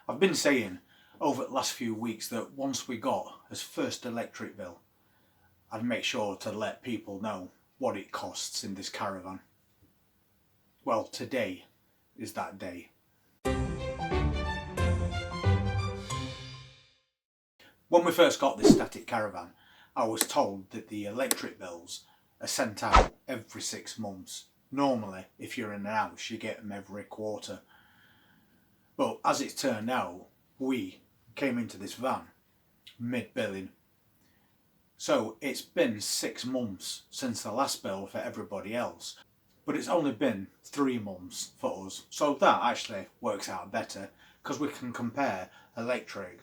I've been saying over the last few weeks that once we got his first electric bill, I'd make sure to let people know what it costs in this caravan. Well, today is that day. When we first got this static caravan, I was told that the electric bills are sent out every 6 months. Normally, if you're in a house, you get them every quarter. But as it turned out, we came into this van mid-billing. So it's been 6 months since the last bill for everybody else, but it's only been 3 months for us. So that actually works out better because we can compare electric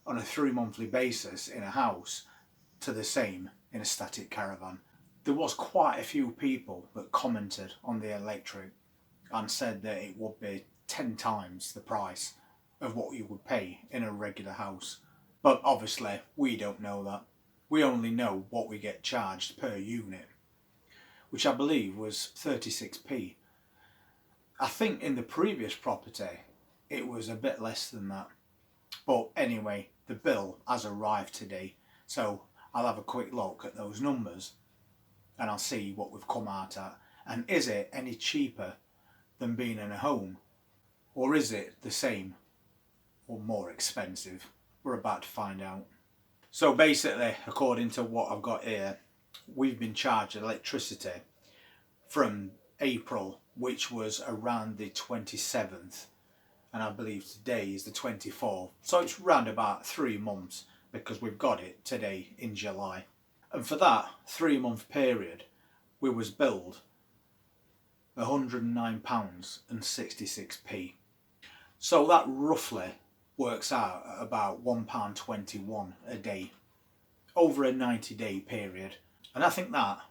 on a 3-monthly basis in a house to the same in a static caravan. There was quite a few people that commented on the electric and said that it would be 10 times the price of what you would pay in a regular house. But obviously we don't know that. We only know what we get charged per unit, which I believe was 36p. I think in the previous property it was a bit less than that. But anyway, the bill has arrived today, so I'll have a quick look at those numbers and I'll see what we've come out at. And is it any cheaper than being in a home? Or is it the same or more expensive? We're about to find out. So basically, according to what I've got here, we've been charged electricity from April, which was around the 27th, and I believe today is the 24th. So it's round about 3 months because we've got it today in July. And for that 3-month period, we was billed £109.66p. So that roughly works out at about £1.21 a day over a 90-day period. And I think that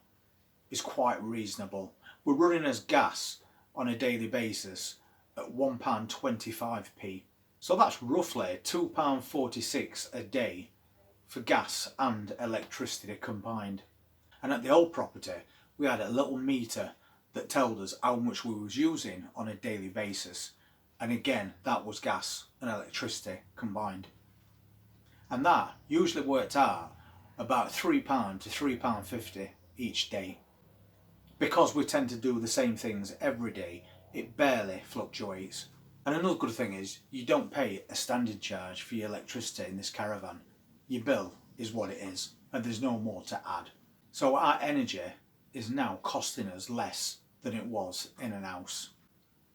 is quite reasonable. We're running as gas on a daily basis at £1.25p. So that's roughly £2.46 a day for gas and electricity combined. And at the old property, we had a little meter that told us how much we was using on a daily basis. And again, that was gas and electricity combined. And that usually worked out about £3 to £3.50 each day. Because we tend to do the same things every day, it barely fluctuates. And another good thing is, you don't pay a standing charge for your electricity in this caravan. Your bill is what it is, and there's no more to add. So our energy is now costing us less than it was in an house.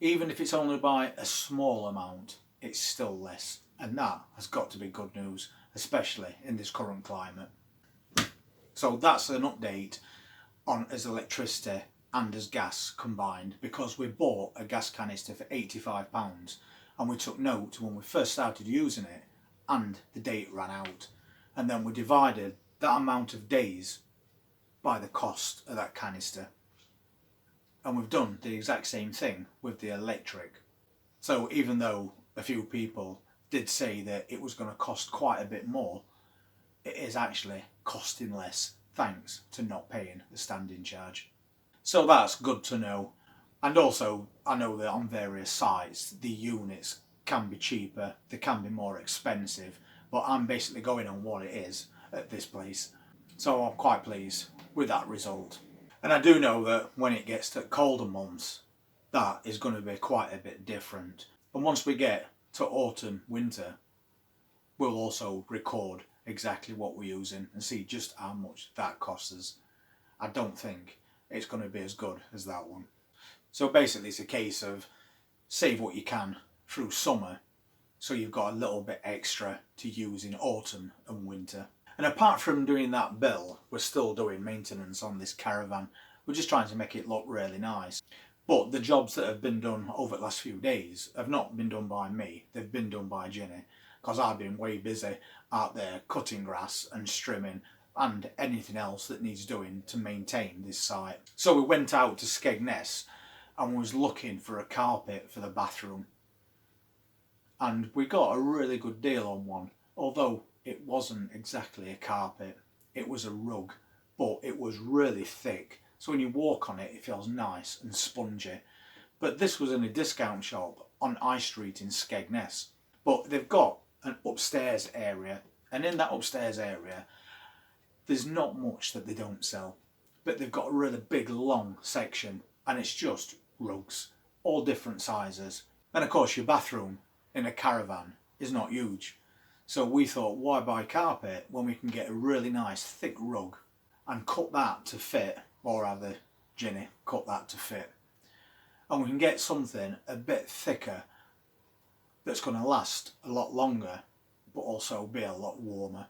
Even if it's only by a small amount, it's still less. And that has got to be good news, especially in this current climate. So that's an update on as electricity and as gas combined, because we bought a gas canister for £85 and we took note when we first started using it and the day it ran out. And then we divided that amount of days by the cost of that canister. And we've done the exact same thing with the electric. So even though a few people did say that it was going to cost quite a bit more, it is actually costing less thanks to not paying the standing charge. So that's good to know. And also, I know that on various sites the units can be cheaper, they can be more expensive, but I'm basically going on what it is at this place. So I'm quite pleased with that result. And I do know that when it gets to colder months, that is going to be quite a bit different. And once we get to autumn, winter, we'll also record exactly what we're using and see just how much that costs us. I don't think it's going to be as good as that one. So basically it's a case of save what you can through summer, so you've got a little bit extra to use in autumn and winter. And apart from doing that bill, we're still doing maintenance on this caravan. We're just trying to make it look really nice. But the jobs that have been done over the last few days have not been done by me, they've been done by Ginny, because I've been way busy out there cutting grass and trimming and anything else that needs doing to maintain this site. So we went out to Skegness and was looking for a carpet for the bathroom. And we got a really good deal on one, although it wasn't exactly a carpet, it was a rug, but it was really thick. So when you walk on it, it feels nice and spongy. But this was in a discount shop on High Street in Skegness. But they've got an upstairs area, and in that upstairs area there's not much that they don't sell, but they've got a really big long section and it's just rugs, all different sizes. And of course your bathroom in a caravan is not huge, so we thought, why buy carpet when we can get a really nice thick rug and cut that to fit, or rather Ginny cut that to fit, and we can get something a bit thicker that's going to last a lot longer but also be a lot warmer.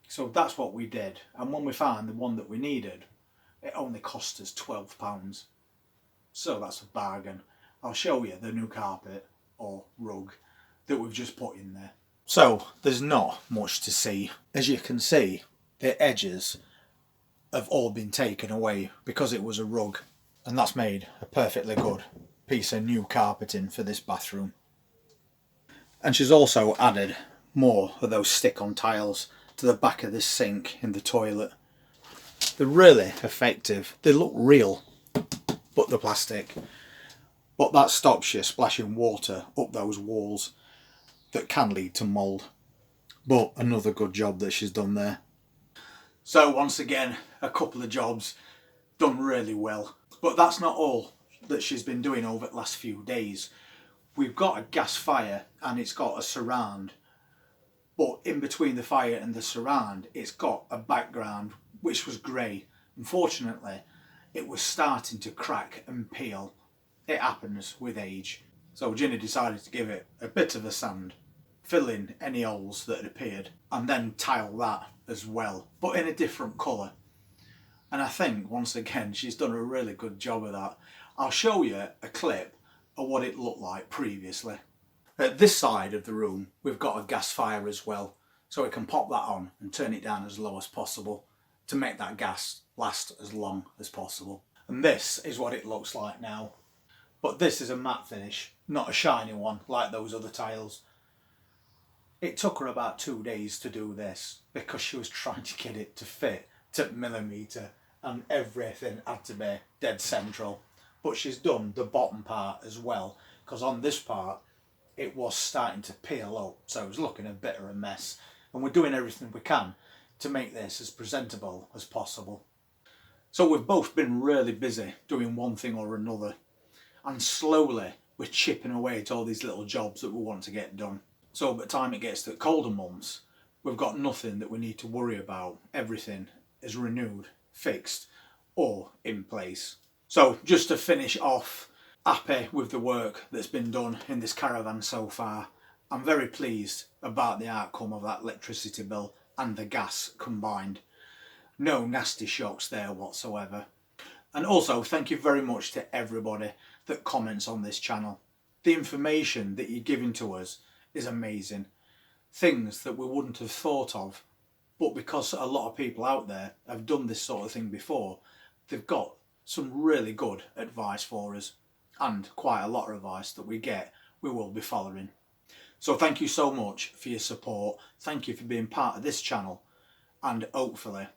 So that's what we did, and when we found the one that we needed, it only cost us £12. So that's a bargain. I'll show you the new carpet or rug that we've just put in there. So there's not much to see. As you can see, the edges have all been taken away because it was a rug, and that's made a perfectly good piece of new carpeting for this bathroom. And she's also added more of those stick-on tiles to the back of this sink in the toilet. They're really effective. They look real, but they're plastic. But that stops you splashing water up those walls that can lead to mould. But another good job that she's done there. So once again, a couple of jobs done really well. But that's not all that she's been doing over the last few days. We've got a gas fire and it's got a surround. But in between the fire and the surround, it's got a background which was grey. Unfortunately, it was starting to crack and peel. It happens with age. So Ginny decided to give it a bit of a sand, fill in any holes that had appeared, and then tile that as well, but in a different colour. And I think, once again, she's done a really good job of that. I'll show you a clip of what it looked like previously. At this side of the room, we've got a gas fire as well, so we can pop that on and turn it down as low as possible to make that gas last as long as possible. And this is what it looks like now. But this is a matte finish, not a shiny one like those other tiles. It took her about 2 days to do this because she was trying to get it to fit to millimetre and everything had to be dead central. But she's done the bottom part as well, because on this part it was starting to peel up, so it was looking a bit of a mess. And we're doing everything we can to make this as presentable as possible. So we've both been really busy doing one thing or another, and slowly we're chipping away at all these little jobs that we want to get done. So by the time it gets to the colder months, we've got nothing that we need to worry about. Everything is renewed, fixed or in place. So just to finish off, happy with the work that's been done in this caravan so far. I'm very pleased about the outcome of that electricity bill and the gas combined. No nasty shocks there whatsoever. And also thank you very much to everybody that comments on this channel. The information that you're giving to us is amazing. Things that we wouldn't have thought of, but because a lot of people out there have done this sort of thing before, they've got some really good advice for us, and quite a lot of advice that we will be following. So thank you so much for your support. Thank you for being part of this channel, and hopefully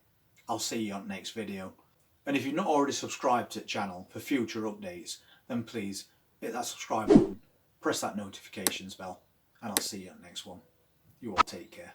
I'll see you on the next video. And if you're not already subscribed to the channel for future updates, then please hit that subscribe button, press that notifications bell, and I'll see you on the next one. You all take care.